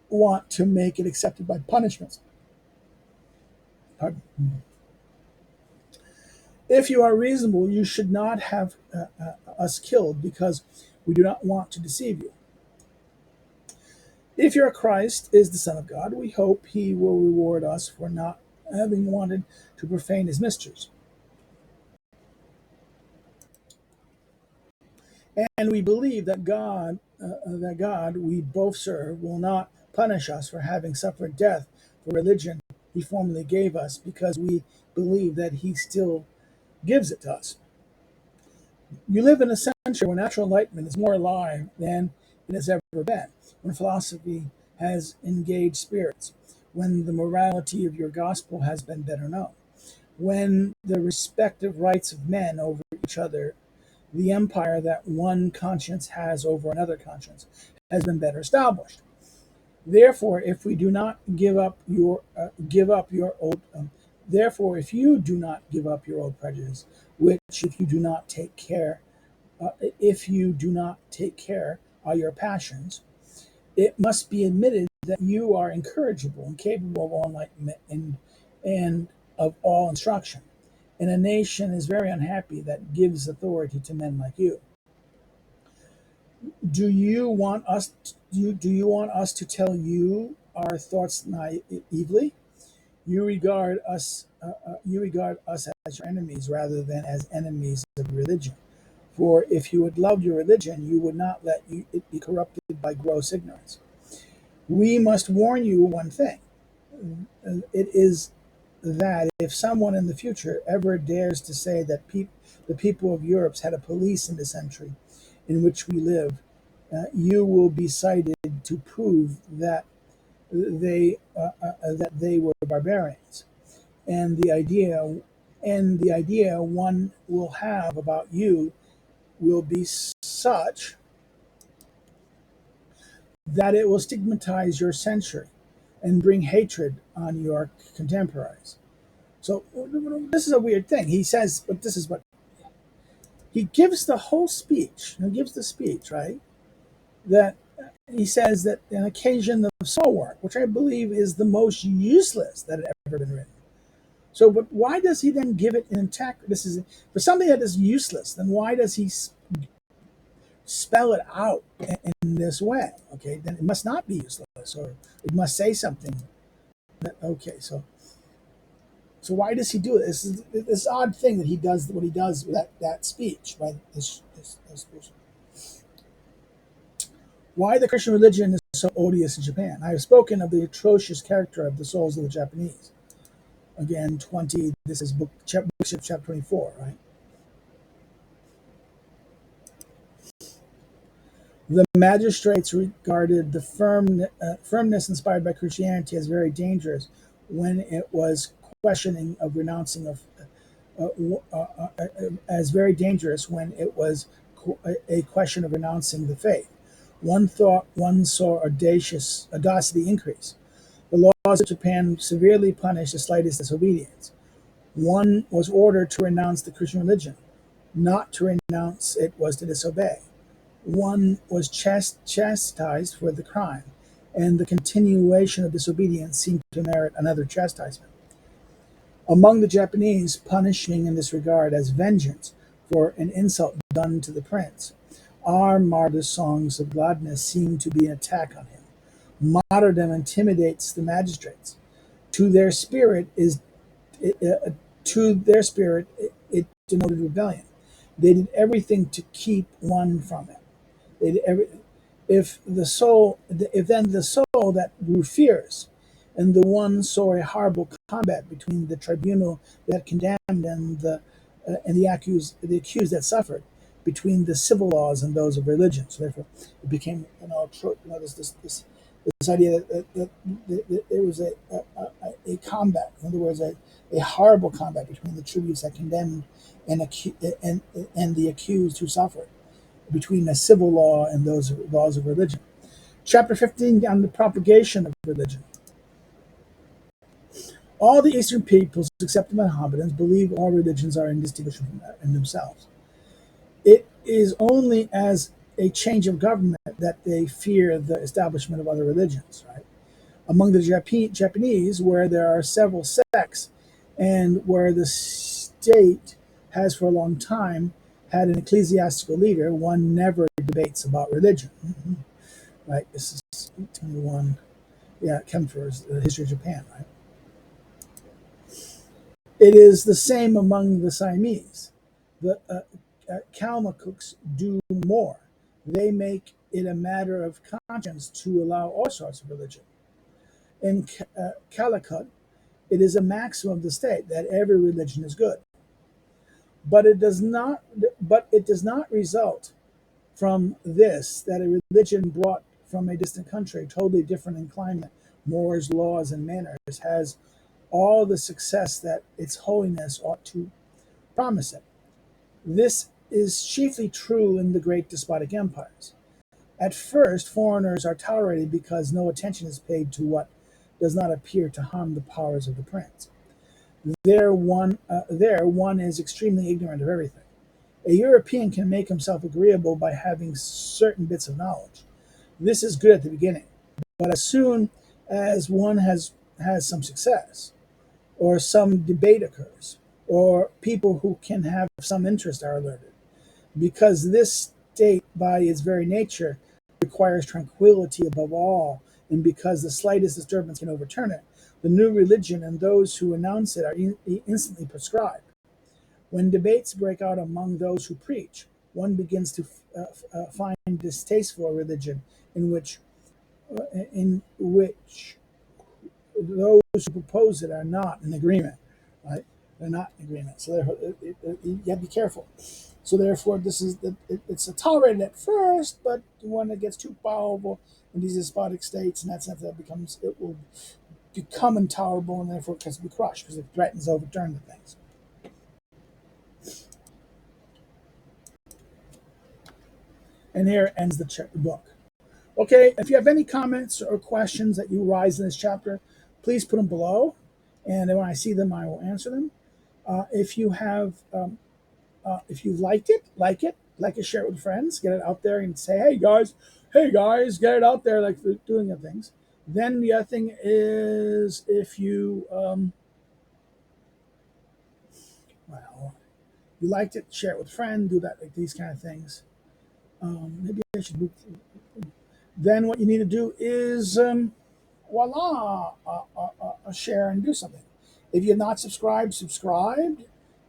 want to make it accepted by punishments. Pardon. If you are reasonable, you should not have us killed, because we do not want to deceive you. If your Christ is the Son of God, we hope he will reward us for not having wanted to profane his mysteries. And we believe that God we both serve will not punish us for having suffered death for religion he formerly gave us, because we believe that he still gives it to us. You live in a century where natural enlightenment is more alive than it has ever been, when philosophy has engaged spirits, when the morality of your gospel has been better known, when the respective rights of men over each other, the empire that one conscience has over another conscience, has been better established. Therefore, if we do not if you do not give up your old prejudice, which if you do not take care are your passions, it must be admitted that you are incorrigible and capable of all enlightenment and of all instruction. And a nation is very unhappy that gives authority to men like you. Do you want us to tell you our thoughts naively? You regard us as your enemies rather than as enemies of religion. For if you had loved your religion, you would not let it be corrupted by gross ignorance. We must warn you one thing. It is that if someone in the future ever dares to say that the people of Europe had a police in the century in which we live, you will be cited to prove that they were barbarians, and the idea one will have about you will be such that it will stigmatize your century and bring hatred on your contemporaries. So this is a weird thing. He says, but this is what he gives the whole speech. He gives the speech, right? That he says that an occasion of soul work, which I believe is the most useless that had ever been written. So, but why does he then give it in intact? This is for something that is useless. Then why does he spell it out in this way? Okay, then it must not be useless, or it must say something. Okay, so why does he do it? This odd thing that he does what he does with that speech, right? This speech. Why the Christian religion is so odious in Japan. I have spoken of the atrocious character of the souls of the Japanese. Again, 20. This is book chapter 24, right? The magistrates regarded the firmness inspired by Christianity as very dangerous when it was questioning of renouncing of as very dangerous when it was a question of renouncing the faith. One thought one saw audacity increase. The laws of Japan severely punished the slightest disobedience. One was ordered to renounce the Christian religion. Not to renounce it was to disobey. One was chastised for the crime, and the continuation of disobedience seemed to merit another chastisement. Among the Japanese, punishing in this regard as vengeance for an insult done to the prince. Our martyr songs of gladness seem to be an attack on him. Martyrdom intimidates the magistrates. To their spirit is it denoted rebellion. They did everything to keep one from it. They did every, if then the soul that grew fierce, and the one saw a horrible combat between the tribunal that condemned and the accused that suffered, between the civil laws and those of religion. So therefore, it became this idea that it was a combat. In other words, a horrible combat between the tribunals that condemned and the accused who suffered, between the civil law and those laws of religion. Chapter 15 on the propagation of religion. All the Eastern peoples, except the Mohammedans, believe all religions are indistinguishable in themselves. It is only as a change of government that they fear the establishment of other religions. Right? Among the Japanese, where there are several sects, and where the state has for a long time had an ecclesiastical leader, one never debates about religion. Mm-hmm. Right? This is 21. Yeah, Kemfer's The History of Japan. Right? It is the same among the Siamese. The Kalmyks do more. They make it a matter of conscience to allow all sorts of religion. In Calicut, it is a maxim of the state that every religion is good. But it does not. But it does not result from this that a religion brought from a distant country, totally different in climate, mores, laws, and manners, has all the success that its holiness ought to promise it. This is chiefly true in the great despotic empires. At first, foreigners are tolerated because no attention is paid to what does not appear to harm the powers of the prince. There one is extremely ignorant of everything. A European can make himself agreeable by having certain bits of knowledge. This is good at the beginning, but as soon as one has some success, or some debate occurs, or people who can have some interest are alerted, because this state, by its very nature, requires tranquility above all, and because the slightest disturbance can overturn it, the new religion and those who announce it are instantly proscribed. When debates break out among those who preach, one begins to find distasteful a religion in which those who propose it are not in agreement. Right? They're not in agreement. So therefore, you have to be careful. So therefore, it's tolerated at first, but when it gets too powerful in these despotic states, in that sense, it will become intolerable, and therefore it has to be crushed because it threatens to overturn the things. And here ends the book. Okay, if you have any comments or questions that you rise in this chapter, please put them below, and then when I see them, I will answer them. If you have, if you liked it, like it, share it with friends, get it out there, and say, hey guys, get it out there, like they're doing other things. Then the other thing is, if you, well, you liked it, share it with a friend, do that, like these kind of things. Maybe I should move. Then what you need to do is, voila, share and do something. If you're not subscribed, subscribe.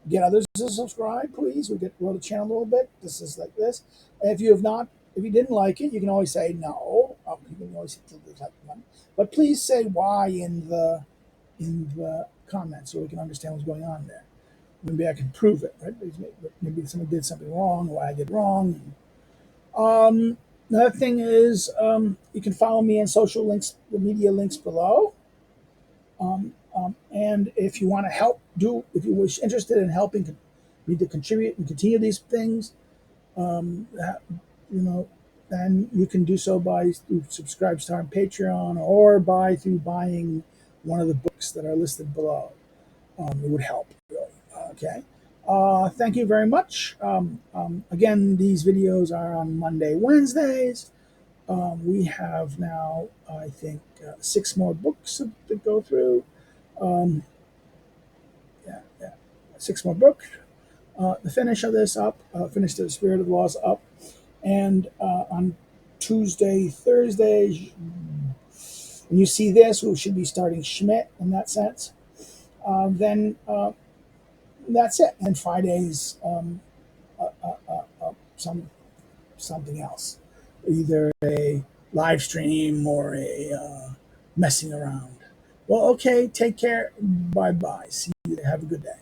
Get others to subscribe, please. We grow the channel a little bit. This is like this. And if you have not, if you didn't like it, you can always say no. You can always hit the like button. But please say why in the comments so we can understand what's going on there. Maybe I can prove it, right? Maybe someone did something wrong, why I did wrong. Another thing is you can follow me on social links, the media links below. And if you want to help, if you wish interested in helping me to contribute and continue these things, then you can do so by subscribe to our Patreon or through buying one of the books that are listed below. It would help, really. Okay. Thank you very much. Again, these videos are on Monday, Wednesdays. We have now, I think, 6 more books to go through. Yeah, 6 more books. The finish of this up, finish the Spirit of Laws up, and on Tuesday, Thursday, when you see this, we should be starting Schmidt in that sense. Then that's it. And Fridays, something else, either a live stream or a messing around. Well, okay, take care. Bye bye. See you. Have a good day.